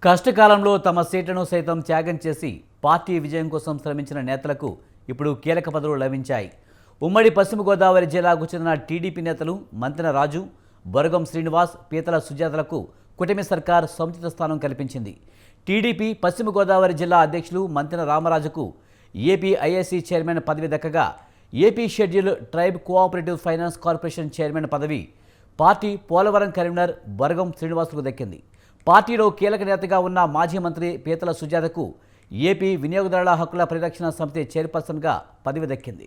కష్టకాలంలో తమ సీట్లను సైతం త్యాగం చేసి పార్టీ విజయం కోసం శ్రమించిన నేతలకు ఇప్పుడు కీలక పదవులు లభించాయి. ఉమ్మడి పశ్చిమ గోదావరి జిల్లాకు చెందిన టీడీపీ నేతలు మంతెన రాజు, బొరగం శ్రీనివాస్, పీతల సుజాతలకు కూటమి సర్కార్ సముచిత స్థానం కల్పించింది. టీడీపీ పశ్చిమ గోదావరి జిల్లా అధ్యక్షులు మంతెన రామరాజుకు ఏపీ ఐఏసీ చైర్మన్ పదవి దక్కగా, AP schedule tribe cooperative finance corporation chairman పదవి పార్టీ పోలవరం కన్వీనర్ బొరగం శ్రీనివాస్కు దక్కింది. పార్టీలో కీలక నేతగా ఉన్న మాజీ మంత్రి పీతల సుజాతకు ఏపీ వినియోగదారుల హక్కుల పరిరక్షణ సమితి చైర్పర్సన్గా పదవి దక్కింది.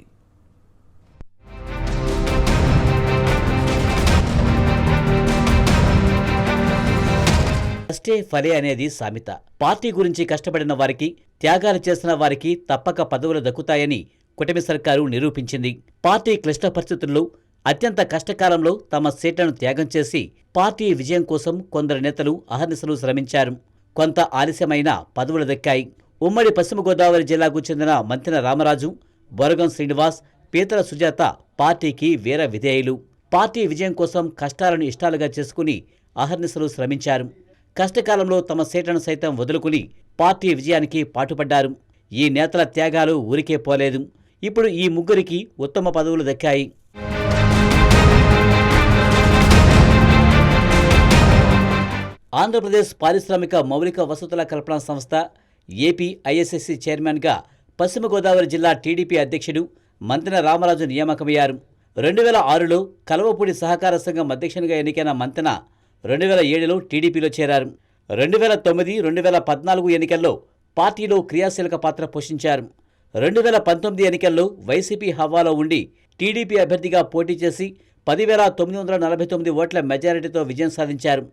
కష్టే ఫలే అనేది సామెత. పార్టీ గురించి కష్టపడిన వారికి, త్యాగాలు చేసిన వారికి తప్పక పదవులు దక్కుతాయని కూటమి సర్కారు నిరూపించింది. పార్టీ క్లిష్ట పరిస్థితుల్లో అత్యంత కష్టకాలంలో తమ సీట్లను త్యాగం చేసి పార్టీ విజయం కోసం కొందరు నేతలు అహర్నిశలు శ్రమించారు. కొంత ఆలస్యమైన పదవులు దక్కాయి. ఉమ్మడి పశ్చిమ గోదావరి జిల్లాకు చెందిన మంతెన రామరాజు, బొరగం శ్రీనివాస్, పీతల సుజాత పార్టీకి వీర విధేయులు. పార్టీ విజయం కోసం కష్టాలను ఇష్టాలుగా చేసుకుని అహర్నిశలు శ్రమించారు. కష్టకాలంలో తమ సీట్లను సైతం వదులుకుని పార్టీ విజయానికి పాటుపడ్డారు. ఈ నేతల త్యాగాలు ఊరికే పోలేదు. ఇప్పుడు ఈ ముగ్గురికి ఉత్తమ పదవులు దక్కాయి. ఆంధ్రప్రదేశ్ పారిశ్రామిక మౌలిక వసతుల కల్పన సంస్థ ఏపీ ఐఎస్ఎస్సీ చైర్మన్గా పశ్చిమ గోదావరి జిల్లా టీడీపీ అధ్యక్షుడు మంతెన రామరాజు నియామకమయ్యారు. 2006లో కలవపూడి సహకార సంఘం అధ్యక్షునిగా ఎన్నికైన మంతెన 2007లో టీడీపీలో చేరారు. 2009, 2014 ఎన్నికల్లో పార్టీలో క్రియాశీలక పాత్ర పోషించారు. 2019 ఎన్నికల్లో వైసీపీ హవాలో ఉండి టీడీపీ అభ్యర్థిగా పోటీ చేసి 10,949 ఓట్ల మెజారిటీతో విజయం సాధించారు.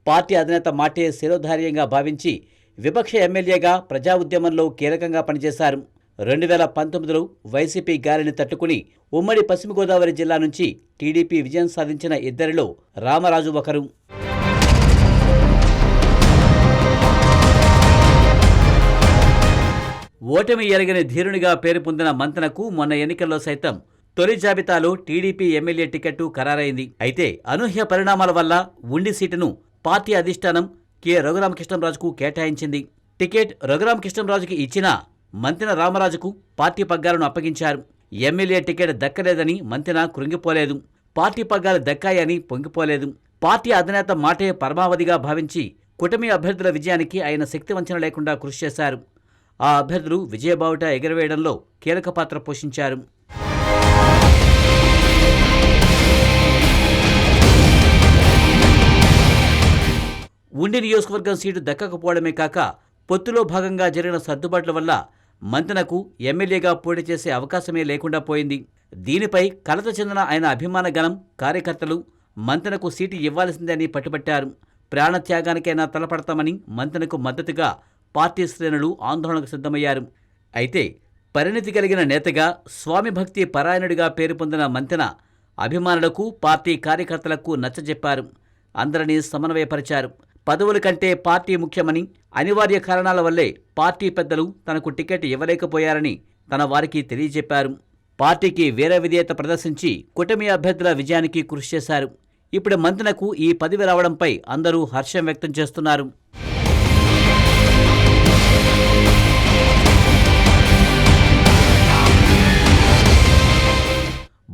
పార్టీ అధినేత మాటే శిరోధార్యంగా భావించి విపక్ష ఎమ్మెల్యేగా ప్రజా ఉద్యమంలో కీలకంగా పనిచేశారు. 2019లో వైసీపీ గాలిని తట్టుకుని ఉమ్మడి పశ్చిమ గోదావరి జిల్లా నుంచి టీడీపీ విజయం సాధించిన ఇద్దరిలో రామరాజు ఒకరు. ఓటమి ఎరగని ధీరునిగా పేరు పొందిన మంతెనకు మొన్న ఎన్నికల్లో సైతం తొలి జాబితాలో టీడీపీ ఎమ్మెల్యే టికెట్టు ఖరారైంది. అయితే అనూహ్య పరిణామాల వల్ల ఉండి సీటును పార్టీ అధిష్టానం కె రఘురామకృష్ణంరాజుకు కేటాయించింది. టికెట్ రఘురామకృష్ణంరాజుకి ఇచ్చినా మంతెన రామరాజుకు పార్టీ పగ్గాలను అప్పగించారు. ఎమ్మెల్యే టికెట్ దక్కలేదని మంతెన కృంగిపోలేదు. పార్టీ పగ్గాలు దక్కాయని పొంగిపోలేదు. పార్టీ అధినేత మాటే పరమావధిగా భావించి కూటమి అభ్యర్థుల విజయానికి ఆయన శక్తివంచన లేకుండా కృషి చేశారు. ఆ అభ్యర్థులు విజయబావుట ఎగరవేయడంలో కీలక పాత్ర పోషించారు. ఉండి నియోజకవర్గం సీటు దక్కకపోవడమే కాక పొత్తులో భాగంగా జరిగిన సర్దుబాట్ల వల్ల మంతెనకు ఎమ్మెల్యేగా పోటీ చేసే అవకాశమే లేకుండా పోయింది. దీనిపై కలత చెందిన ఆయన అభిమాన గణం, కార్యకర్తలు మంతెనకు సీటు ఇవ్వాల్సిందని పట్టుబట్టారు. ప్రాణత్యాగానికైనా తలపడతామని మంతెనకు మద్దతుగా పార్టీ శ్రేణులు ఆందోళనకు సిద్ధమయ్యారు. అయితే పరిణితి కలిగిన నేతగా, స్వామి భక్తి పరాయణుడిగా పేరు పొందిన మంతెన అభిమానులకు, పార్టీ కార్యకర్తలకు నచ్చజెప్పారు. అందరినీ సమన్వయపరిచారు. పదవుల కంటే పార్టీ ముఖ్యమని, అనివార్య కారణాల వల్లే పార్టీ పెద్దలు తనకు టికెట్ ఇవ్వలేకపోయారని తన వారికి తెలియజెప్పారు. పార్టీకి వీర విధేయత ప్రదర్శించి కూటమి అభ్యర్థుల విజయానికి కృషి చేశారు. ఇప్పుడు మంతెనకు ఈ పదవి రావడంపై అందరూ హర్షం వ్యక్తం చేస్తున్నారు.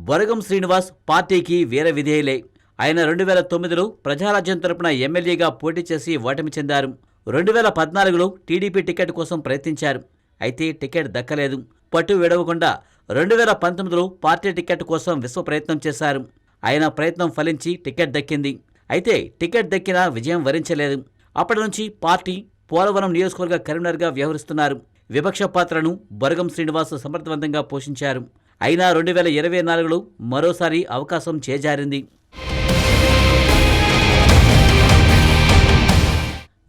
బొరగం శ్రీనివాస్ పార్టీకి వీర విధేయులే. ఆయన 2009లో ప్రజారాజ్యం తరపున ఎమ్మెల్యేగా పోటీ చేసి ఓటమి చెందారు. 2014లో టీడీపీ టికెట్ కోసం ప్రయత్నించారు. అయితే టికెట్ దక్కలేదు. పట్టు విడవకుండా 2019లో పార్టీ టికెట్ కోసం విశ్వ ప్రయత్నం చేశారు. ఆయన ప్రయత్నం ఫలించి టికెట్ దక్కింది. అయితే టికెట్ దక్కినా విజయం వరించలేదు. అప్పటి నుంచి పార్టీ పోలవరం నియోజకవర్గ కన్వీనర్గా వ్యవహరిస్తున్నారు. విపక్ష పాత్రను బొరగం శ్రీనివాస్ సమర్థవంతంగా పోషించారు. అయినా 2024లో మరోసారి అవకాశం చేజారింది.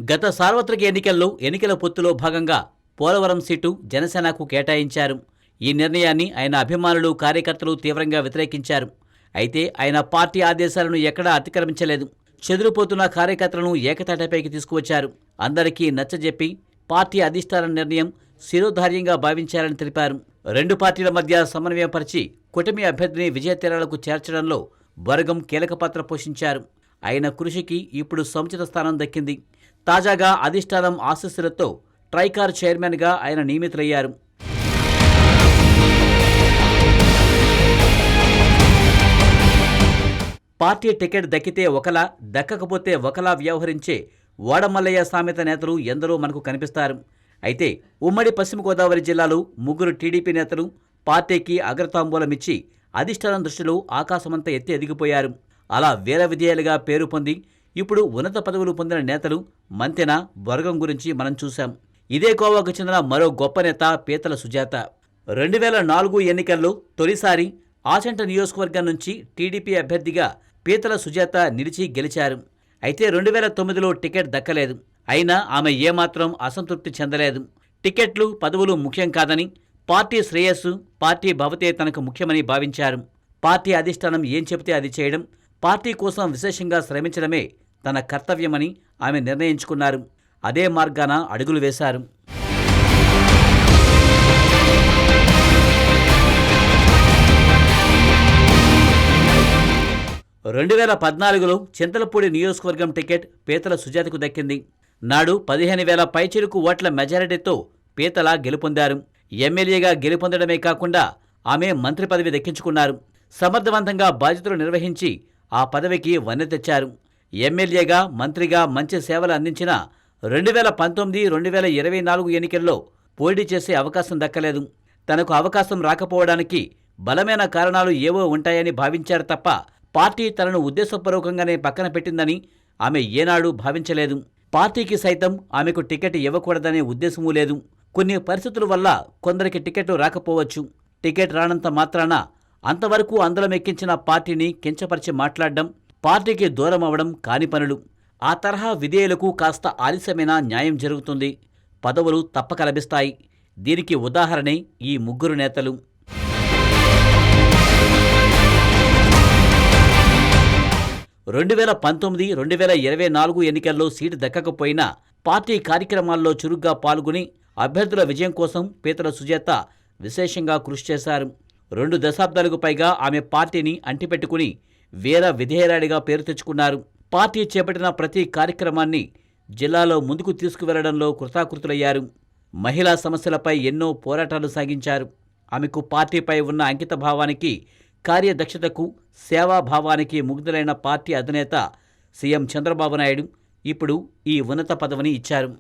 గత సార్వత్రిక ఎన్నికల్లో ఎన్నికల పొత్తులో భాగంగా పోలవరం సీటు జనసేనకు కేటాయించారు. ఈ నిర్ణయాన్ని ఆయన అభిమానులు, కార్యకర్తలు తీవ్రంగా వ్యతిరేకించారు. అయితే ఆయన పార్టీ ఆదేశాలను ఎక్కడా అతిక్రమించలేదు. చెదిరిపోతున్న కార్యకర్తలను ఏకతాటిపైకి తీసుకువచ్చారు. అందరికీ నచ్చజెప్పి పార్టీ అధిష్టాన నిర్ణయం శిరోధార్యంగా భావించారని తెలిపారు. రెండు పార్టీల మధ్య సమన్వయపరిచి కూటమి అభ్యర్థిని విజయతీరాలకు చేర్చడంలో బొరగం కీలక పాత్ర పోషించారు. ఆయన కృషికి ఇప్పుడు సముచిత స్థానం దక్కింది. తాజాగా అధిష్టానం ఆశీస్సులతో ట్రైకార్ చైర్మన్గా ఆయన నియమితులయ్యారు. పార్టీ టికెట్ దక్కితే ఒకలా, దక్కకపోతే ఒకలా వ్యవహరించే వాడమల్లయ్య సామెత నేతలు ఎందరో మనకు కనిపిస్తారు. అయితే ఉమ్మడి పశ్చిమ గోదావరి జిల్లాలో 3 టీడీపీ నేతలు పార్టీకి అగ్రతాంబూలమిచ్చి అధిష్టానం దృష్టిలో ఆకాశమంతా ఎత్తి ఎదిగిపోయారు. అలా వేల విజయాలుగా పేరు పొంది ఇప్పుడు ఉన్నత పదవులు పొందిన నేతలు మంతెన, బొరగం గురించి మనం చూశాం. ఇదే కోవాకు చెందిన మరో గొప్ప నేత పీతల సుజాత. 2004 ఎన్నికల్లో తొలిసారి ఆచంట నియోజకవర్గం నుంచి టీడీపీ అభ్యర్థిగా పీతల సుజాత నిలిచి గెలిచారు. అయితే 2009లో టికెట్ దక్కలేదు. అయినా ఆమె ఏమాత్రం అసంతృప్తి చెందలేదు. టికెట్లు, పదవులు ముఖ్యం కాదని, పార్టీ శ్రేయస్సు, పార్టీ భవతే తనకు ముఖ్యమని భావించారు. పార్టీ అధిష్టానం ఏం చెబితే అది చేయడం, పార్టీ కోసం విశేషంగా శ్రమించడమే తన కర్తవ్యమని ఆమె నిర్ణయించుకున్నారు. అదే మార్గాన అడుగులు వేశారు. 2014లో చింతలపూడి నియోజకవర్గం టికెట్ పీతల సుజాతకు దక్కింది. నాడు 15,000 పైచిలుకు ఓట్ల మెజారిటీతో పీతల గెలుపొందారు. ఎమ్మెల్యేగా గెలుపొందడమే కాకుండా ఆమె మంత్రి పదవి దక్కించుకున్నారు. సమర్థవంతంగా బాధ్యతలు నిర్వహించి ఆ పదవికి వన్నె తెచ్చారు. ఎమ్మెల్యేగా, మంత్రిగా మంచి సేవలు అందించిన 2019, 2024 ఎన్నికల్లో పోటీ చేసే అవకాశం దక్కలేదు. తనకు అవకాశం రాకపోవడానికి బలమైన కారణాలు ఏవో ఉంటాయని భావించారు తప్ప పార్టీ తనను ఉద్దేశపూర్వకంగానే పక్కన పెట్టిందని ఆమె ఏనాడూ భావించలేదు. పార్టీకి సైతం ఆమెకు టికెట్ ఇవ్వకూడదనే ఉద్దేశమూ లేదు. కొన్ని పరిస్థితుల వల్ల కొందరికి టికెట్ రాకపోవచ్చు. టికెట్ రానంత మాత్రాన అంతవరకు అందలం ఎక్కించిన పార్టీని కించపరిచి మాట్లాడడం, పార్టీకి దూరం అవడం కాని పనులు. ఆ తరహా విధేయులకు కాస్త ఆలస్యమైన న్యాయం జరుగుతుంది. పదవులు తప్పక లభిస్తాయి. దీనికి ఉదాహరణే ఈ 3 నేతలు. రెండు 2019, 2024 ఎన్నికల్లో సీటు దక్కకపోయినా పార్టీ కార్యక్రమాల్లో చురుగ్గా పాల్గొని అభ్యర్థుల విజయం కోసం పీతల సుజాత విశేషంగా కృషి చేశారు. 2 దశాబ్దాలకు పైగా ఆమె పార్టీని అంటిపెట్టుకుని వీర విధేయరాడిగా పేరు తెచ్చుకున్నారు. పార్టీ చేపట్టిన ప్రతి కార్యక్రమాన్ని జిల్లాలో ముందుకు తీసుకువెళ్లడంలో కృతాకృతులయ్యారు. మహిళా సమస్యలపై ఎన్నో పోరాటాలు సాగించారు. ఆమెకు పార్టీపై ఉన్న అంకిత భావానికి, కార్యదక్షతకు, సేవాభావానికి ముగ్ధులైన పార్టీ అధినేత సీఎం చంద్రబాబు నాయుడు ఇప్పుడు ఈ ఉన్నత పదవిని ఇచ్చారు.